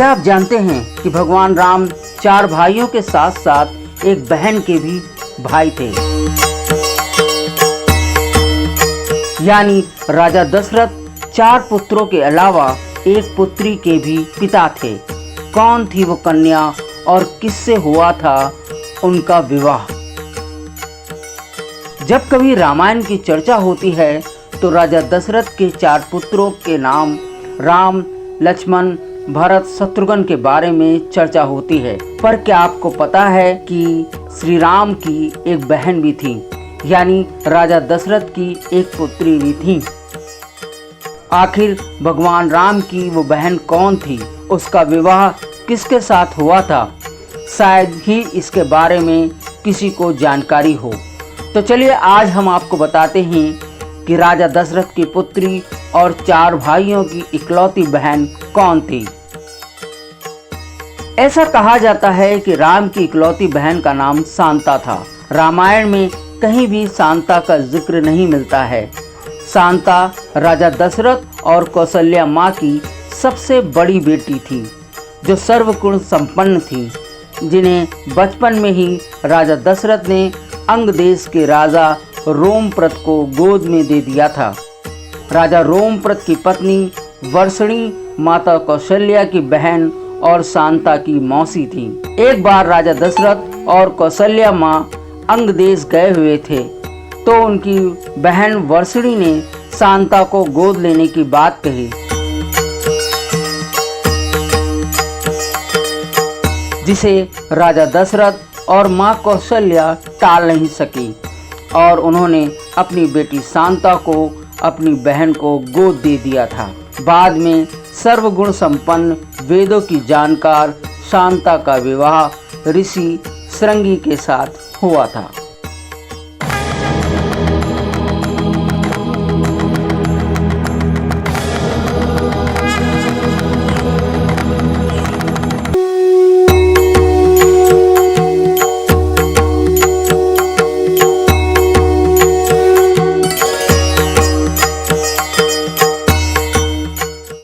क्या आप जानते हैं कि भगवान राम 4 भाइयों के साथ साथ एक बहन के भी भाई थे, यानी राजा दशरथ 4 पुत्रों के अलावा एक पुत्री के भी पिता थे। कौन थी वो कन्या और किससे हुआ था उनका विवाह? जब कभी रामायण की चर्चा होती है तो राजा दशरथ के 4 पुत्रों के नाम राम, लक्ष्मण, भरत, शत्रुघ्न के बारे में चर्चा होती है। पर क्या आपको पता है कि श्री राम की एक बहन भी थी, यानी राजा दशरथ की एक पुत्री भी थी। आखिर भगवान राम की वो बहन कौन थी? उसका विवाह किसके साथ हुआ था? शायद ही इसके बारे में किसी को जानकारी हो। तो चलिए आज हम आपको बताते हैं कि राजा दशरथ की पुत्री और 4 भाइयों की इकलौती बहन कौन थी। ऐसा कहा जाता है कि राम की इकलौती बहन का नाम शांता था। रामायण में कहीं भी शांता का जिक्र नहीं मिलता है। शांता राजा दशरथ और कौशल्या माँ की सबसे बड़ी बेटी थी, जो सर्वगुण संपन्न थी, जिन्हें बचपन में ही राजा दशरथ ने अंग देश के राजा रोमप्रत को गोद में दे दिया था। राजा रोमप्रत की पत्नी वर्षणी माता कौशल्या की बहन और शांता की मौसी थी। एक बार राजा दशरथ और कौशल्या माँ अंग देश गए हुए थे तो उनकी बहन वर्षणी ने शांता को गोद लेने की बात कही, जिसे राजा दशरथ और माँ कौशल्या टाल नहीं सकी और उन्होंने अपनी बेटी शांता को अपनी बहन को गोद दे दिया था। बाद में सर्वगुण संपन्न वेदों की जानकार शांता का विवाह ऋषि श्रृंगी के साथ हुआ था।